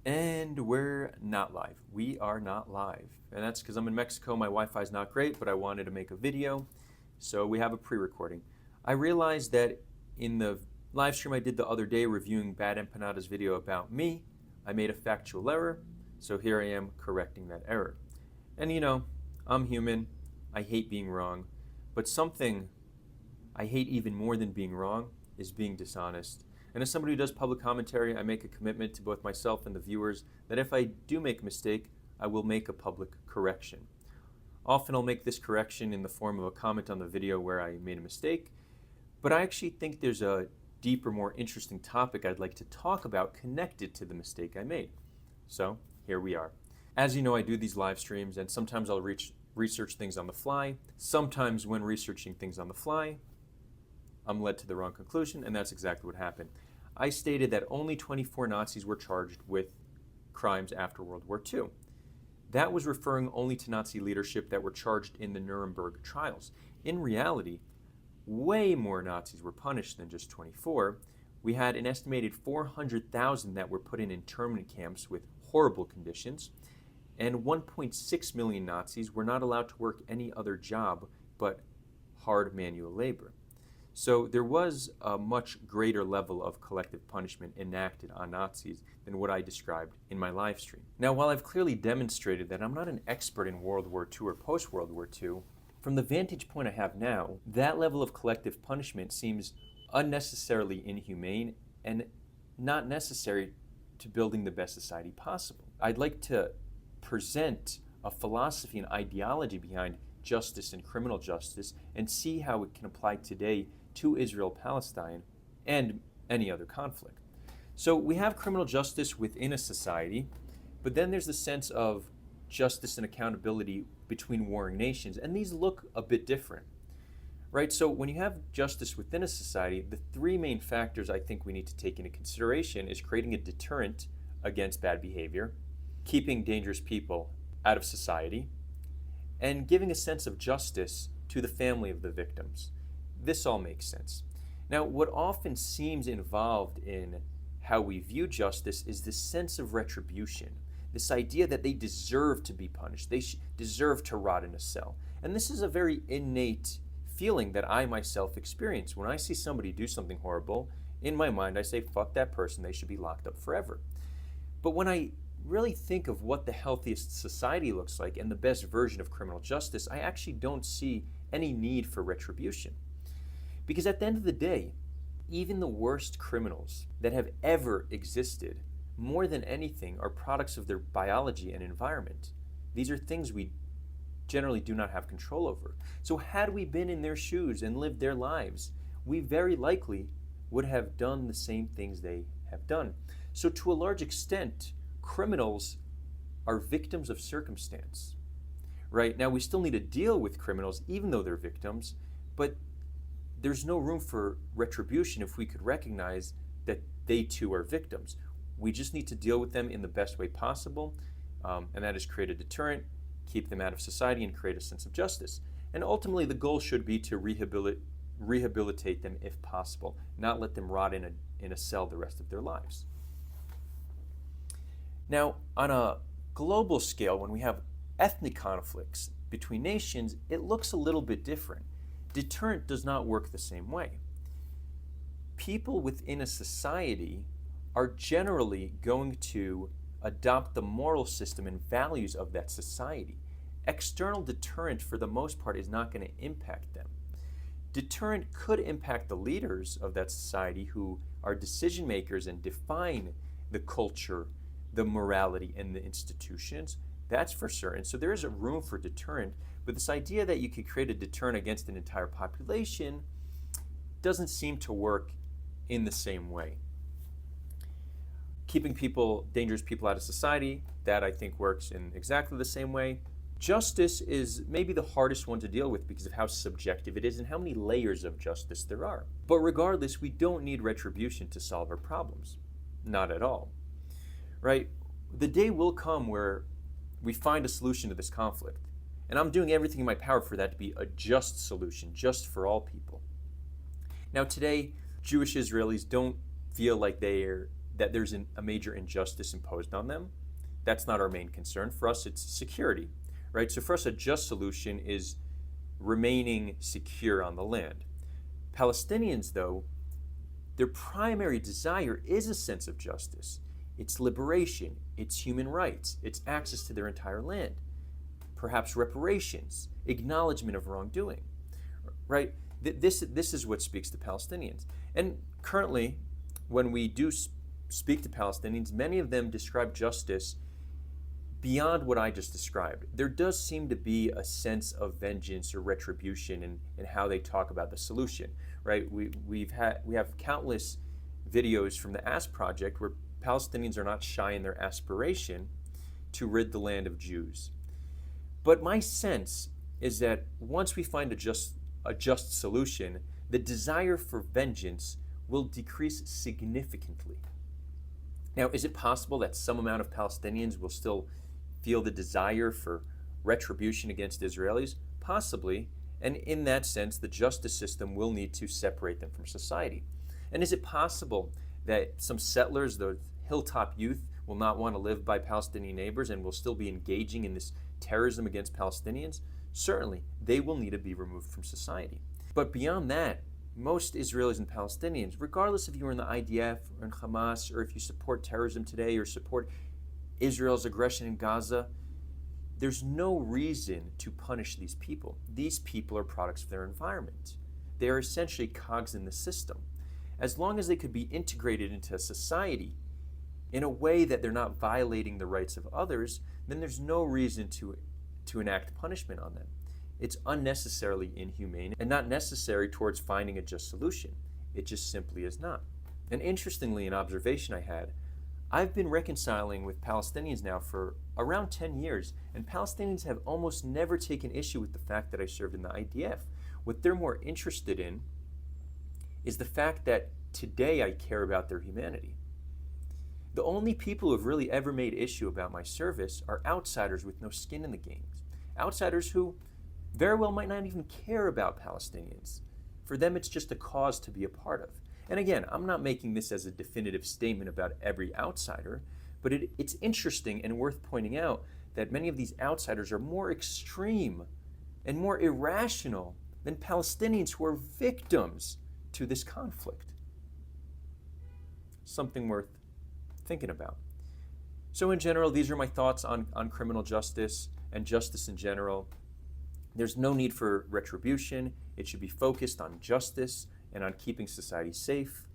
And we're not live. We are not live. And that's because I'm in Mexico. My Wi-Fi is not great, but I wanted to make a video. So we have a pre-recording. I realized that in the live stream I did the other day reviewing Bad Empanada's video about me, I made a factual error. So here I am correcting that error. And you know, I'm human. I hate being wrong. But something I hate even more than being wrong is being dishonest. And as somebody who does public commentary, I make a commitment to both myself and the viewers that if I do make a mistake, I will make a public correction. Often I'll make this correction in the form of a comment on the video where I made a mistake, but I actually think there's a deeper, more interesting topic I'd like to talk about connected to the mistake I made. So here we are. As you know, I do these live streams, and sometimes I'll research things on the fly. Sometimes when researching things on the fly, I'm led to the wrong conclusion, and that's exactly what happened. I stated that only 24 Nazis were charged with crimes after World War II. That was referring only to Nazi leadership that were charged in the Nuremberg trials. In reality, way more Nazis were punished than just 24. We had an estimated 400,000 that were put in internment camps with horrible conditions, and 1.6 million Nazis were not allowed to work any other job but hard manual labor. So there was a much greater level of collective punishment enacted on Nazis than what I described in my live stream. Now, while I've clearly demonstrated that I'm not an expert in World War II or post-World War II, from the vantage point I have now, that level of collective punishment seems unnecessarily inhumane and not necessary to building the best society possible. I'd like to present a philosophy and ideology behind justice and criminal justice and see how it can apply today to Israel Palestine and any other conflict. So we have criminal justice within a society, but then there's the sense of justice and accountability between warring nations, and these look a bit different, right? So when you have justice within a society, the three main factors I think we need to take into consideration is creating a deterrent against bad behavior, keeping dangerous people out of society, and giving a sense of justice to the family of the victims. This all makes sense. Now, what often seems involved in how we view justice is this sense of retribution, this idea that they deserve to be punished, they deserve to rot in a cell. And this is a very innate feeling that I myself experience. When I see somebody do something horrible, in my mind I say, fuck that person, they should be locked up forever. But when I really think of what the healthiest society looks like and the best version of criminal justice, I actually don't see any need for retribution. Because at the end of the day, even the worst criminals that have ever existed, more than anything, are products of their biology and environment. These are things we generally do not have control over. So had we been in their shoes and lived their lives, we very likely would have done the same things they have done. So to a large extent, criminals are victims of circumstance, right? Now, we still need to deal with criminals even though they're victims, but there's no room for retribution if we could recognize that they too are victims. We just need to deal with them in the best way possible, and that is create a deterrent, keep them out of society, and create a sense of justice. And ultimately, the goal should be to rehabilitate them if possible, not let them rot in a cell the rest of their lives. Now, on a global scale, when we have ethnic conflicts between nations, it looks a little bit different. Deterrent does not work the same way. People within a society are generally going to adopt the moral system and values of that society. External deterrent, for the most part, is not going to impact them. Deterrent could impact the leaders of that society who are decision makers and define the culture, the morality, and the institutions. That's for certain. So there is a room for deterrent, but this idea that you could create a deterrent against an entire population doesn't seem to work in the same way. Keeping dangerous people out of society, that I think works in exactly the same way. Justice is maybe the hardest one to deal with because of how subjective it is and how many layers of justice there are. But regardless, we don't need retribution to solve our problems. Not at all. Right? The day will come where we find a solution to this conflict. And I'm doing everything in my power for that to be a just solution, just for all people. Now today, Jewish Israelis don't feel like they that there's a major injustice imposed on them. That's not our main concern. For us, it's security, right? So for us, a just solution is remaining secure on the land. Palestinians, though, their primary desire is a sense of justice. It's liberation, it's human rights, it's access to their entire land, perhaps reparations, acknowledgement of wrongdoing, right? This is what speaks to Palestinians. And currently, when we do speak to Palestinians, many of them describe justice beyond what I just described. There does seem to be a sense of vengeance or retribution in how they talk about the solution, right? We have countless videos from the Ask Project where Palestinians are not shy in their aspiration to rid the land of Jews. But my sense is that once we find a just solution, the desire for vengeance will decrease significantly. Now, is it possible that some amount of Palestinians will still feel the desire for retribution against Israelis? Possibly, and in that sense, the justice system will need to separate them from society. And is it possible that some settlers, the hilltop youth, will not want to live by Palestinian neighbors and will still be engaging in this terrorism against Palestinians? Certainly, they will need to be removed from society. But beyond that, most Israelis and Palestinians, regardless if you're in the IDF or in Hamas, or if you support terrorism today or support Israel's aggression in Gaza, there's no reason to punish these people. These people are products of their environment. They are essentially cogs in the system. As long as they could be integrated into society in a way that they're not violating the rights of others, then there's no reason to enact punishment on them. It's unnecessarily inhumane and not necessary towards finding a just solution. It just simply is not. And interestingly, an observation I had, I've been reconciling with Palestinians now for around 10 years, and Palestinians have almost never taken issue with the fact that I served in the IDF. What they're more interested in is the fact that today I care about their humanity. The only people who have really ever made issue about my service are outsiders with no skin in the game. Outsiders who very well might not even care about Palestinians. For them, it's just a cause to be a part of. And again, I'm not making this as a definitive statement about every outsider, but it's interesting and worth pointing out that many of these outsiders are more extreme and more irrational than Palestinians who are victims to this conflict. Something worth thinking about. So in general, these are my thoughts on criminal justice and justice in general. There's no need for retribution. It should be focused on justice and on keeping society safe.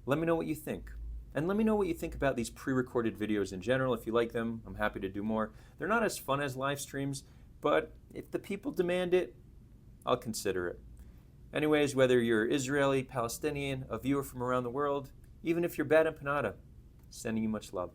Let me know what you think. And let me know what you think about these pre-recorded videos in general. If you like them, I'm happy to do more. They're not as fun as live streams, but if the people demand it, I'll consider it. Anyways, whether you're Israeli, Palestinian, a viewer from around the world, even if you're bad empanada, sending you much love.